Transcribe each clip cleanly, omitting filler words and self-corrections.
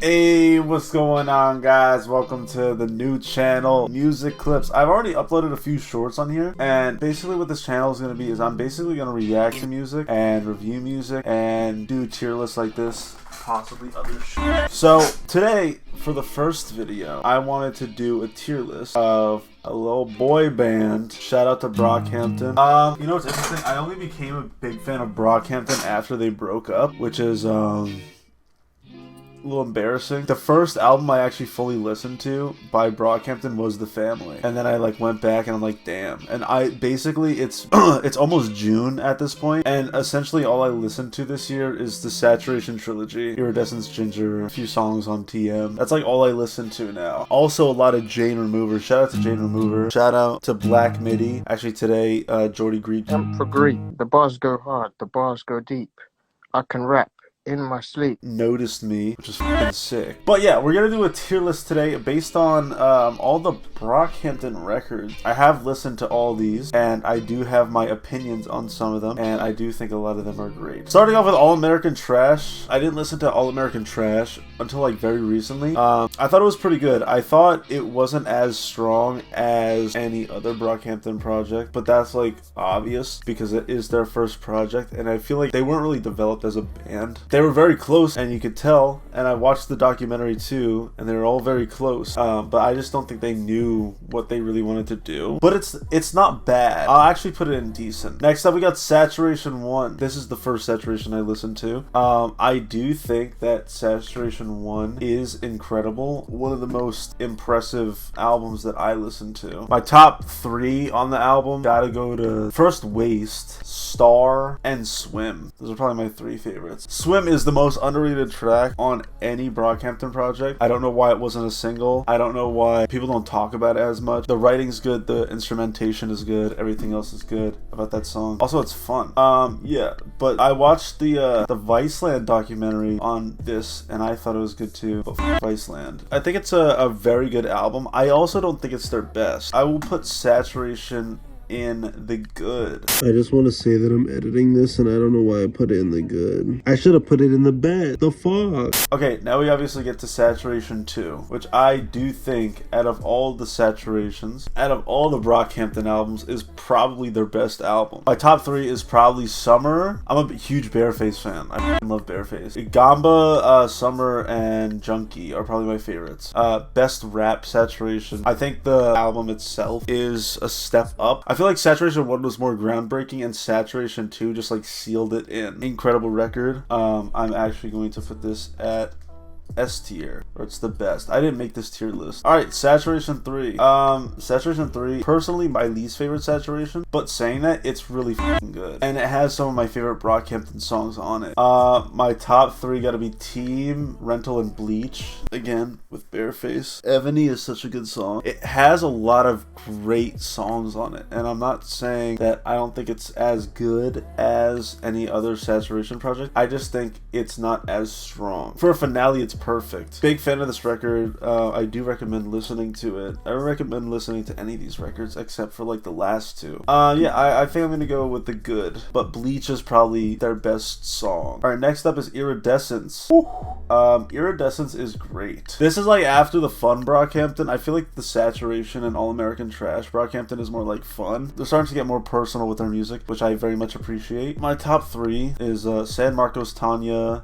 Hey, what's going on, guys? Welcome to the new channel, musiclipz. I've already uploaded a few shorts on here, and basically what this channel is going to be is I'm basically going to react to music and review music and do tier lists like this, possibly other shit. So today, for the first video, I wanted to do a tier list of a little boy band. Shout out to Brockhampton. You know what's interesting? I only became a big fan of Brockhampton after they broke up, which is a little embarrassing. The first album I actually fully listened to by Brockhampton was The Family, and then I went back and I'm like, damn. And I basically, it's it's almost June at this point, and essentially all I listened to this year is the Saturation trilogy, Iridescence, Ginger, a few songs on TM. That's like all I listen to now. Also a lot of Jane Remover. Shout out to Jane Remover. Shout out to Black Midi. Actually today, Jordy Greed. For Greed. The bars go hard, the bars go deep. I can rap in my sleep. Noticed me, which is fucking sick. But yeah, we're gonna do a tier list today based on all the Brockhampton records. I have listened to all these, and I do have my opinions on some of them, and I do think a lot of them are great. Starting off with All American Trash. I didn't listen to All American Trash until like very recently. I thought it was pretty good. I thought it wasn't as strong as any other Brockhampton project, but that's like obvious because it is their first project, and I feel like they weren't really developed as a band. They were very close, and you could tell, and I watched the documentary too, and they were all very close, but I just don't think they knew what they really wanted to do. But it's not bad. I'll actually put it in decent. Next up, we got Saturation 1. This is the first Saturation I listened to. I do think that Saturation 1 is incredible. One of the most impressive albums that I listened to. My top 3 on the album gotta go to first Waste, Star, and Swim. Those are probably my 3 favorites. Swim is the most underrated track on any Brockhampton project. I don't know why it wasn't a single. I don't know why people don't talk about it as much. The writing's good, the instrumentation is good, everything else is good about that song. Also, it's fun. Yeah, but I watched the Viceland documentary on this, and I thought it was good too. But Viceland, I think it's a very good album. I also don't think it's their best. I will put Saturation in the good. I just want to say that I'm editing this and I don't know why I put it in the good. I should have put it in the bad. The fuck? Okay, now we obviously get to Saturation 2, which I do think out of all the Saturations, out of all the Brockhampton albums, is probably their best album. My top 3 is probably Summer. I'm a huge Bareface fan. I love Bareface. Gamba, Summer, and Junkie are probably my favorites. Best rap, Saturation. I think the album itself is a step up. I feel like Saturation 1 was more groundbreaking, and Saturation 2 just like sealed it in. Incredible record. I'm actually going to put this at S tier, or it's the best. I didn't make this tier list. Alright, Saturation 3. Saturation 3, personally my least favorite Saturation, but saying that, it's really fucking good. And it has some of my favorite Brockhampton songs on it. My top 3 gotta be Team, Rental, and Bleach. Again, with Bareface. Ebony is such a good song. It has a lot of great songs on it, and I'm not saying that I don't think it's as good as any other Saturation project. I just think it's not as strong. For a finale, it's perfect. Big fan of this record. I do recommend listening to it. I recommend listening to any of these records except for like the last 2. Yeah, I think I'm gonna go with the good, but Bleach is probably their best song. Alright, next up is Iridescence. Iridescence is great. This is like after the fun Brockhampton. I feel like the Saturation and All American Trash Brockhampton is more like fun. They're starting to get more personal with their music, which I very much appreciate. My top 3 is San Marcos Tanya,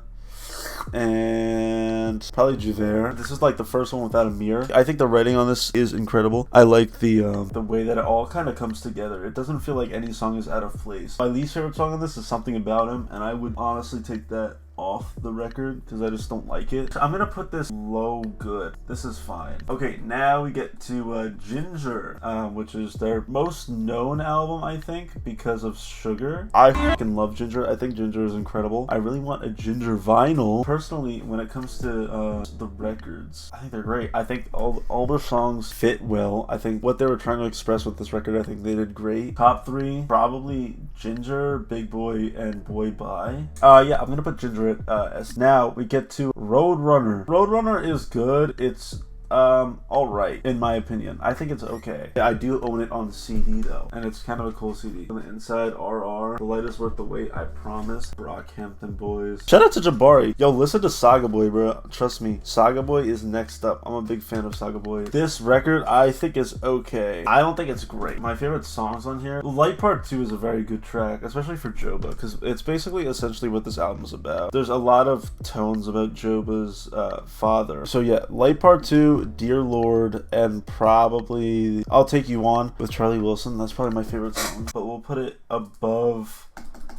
and probably Juver. This is like the first one without a mirror. I think the writing on this is incredible. I like the way that it all kind of comes together. It doesn't feel like any song is out of place. My least favorite song on this is Something About Him, and I would honestly take that off the record because I just don't like it. I'm gonna put this low good. This is fine. Okay, now we get to Ginger, which is their most known album, I think, because of Sugar. I fucking love Ginger. I think Ginger is incredible. I really want a Ginger vinyl. Personally, when it comes to the records, I think they're great. I think all their songs fit well. I think what they were trying to express with this record, I think they did great. Top 3, probably Ginger, Big Boy, and Boy Bye. Yeah, I'm gonna put Ginger at S. Now we get to Roadrunner. Roadrunner is good. It's alright, in my opinion. I think it's okay. I do own it on CD though, and it's kind of a cool CD. On the inside, RR more. The light is worth the wait, I promise. Brockhampton boys. Shout out to Jabari. Yo, listen to Saga Boy, bro. Trust me, Saga Boy is next up. I'm a big fan of Saga Boy. This record, I think is okay. I don't think it's great. My favorite songs on here, Light Part 2 is a very good track, especially for Joba, because it's basically essentially what this album is about. There's a lot of tones about Joba's father. So yeah, Light Part 2, Dear Lord, and probably I'll Take You On with Charlie Wilson. That's probably my favorite song, but we'll put it above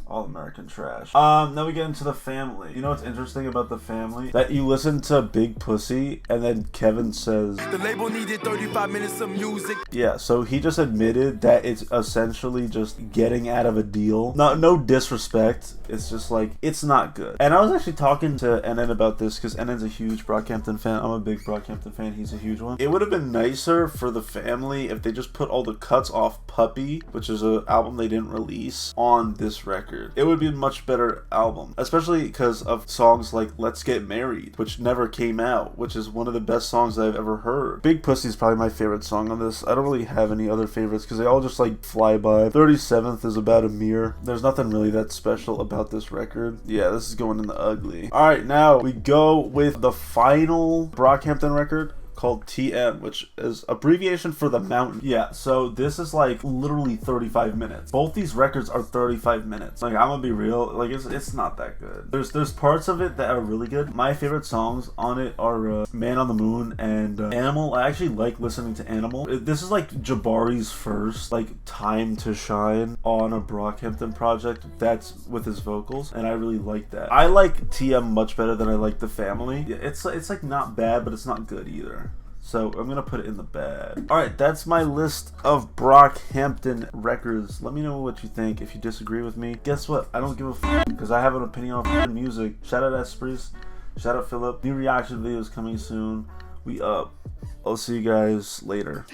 All American Trash. Then we get into The Family. You know what's interesting about The Family? That you listen to Big Pussy and then Kevin says the label needed 35 minutes of music. Yeah, so he just admitted that it's essentially just getting out of a deal. No disrespect. It's just like, it's not good. And I was actually talking to NN about this because NN's a huge Brockhampton fan. I'm a big Brockhampton fan. He's a huge one. It would have been nicer for The Family if they just put all the cuts off Puppy, which is an album they didn't release, on this record. It would be a much better album, especially because of songs like Let's Get Married, which never came out, which is one of the best songs I've ever heard. Big Pussy is probably my favorite song on this. I don't really have any other favorites because they all just like fly by. 37th is about a mirror. There's nothing really that special about this record. Yeah, this is going in the ugly. Alright, now we go with the final Brockhampton record, called TM, which is abbreviation for The Mountain. Yeah, so this is like literally 35 minutes. Both these records are 35 minutes. Like, I'm gonna be real, like it's not that good. There's parts of it that are really good. My favorite songs on it are Man on the Moon and Animal. I actually like listening to Animal. This is like Jabari's first like time to shine on a Brockhampton project that's with his vocals, and I really like that. I like TM much better than I like The Family. It's like not bad, but it's not good either. So I'm gonna put it in the bad. Alright, that's my list of Brockhampton records. Let me know what you think. If you disagree with me, guess what? I don't give a f, because I have an opinion on music. Shout out Espris. Shout out Philip. New reaction videos coming soon. We up. I'll see you guys later.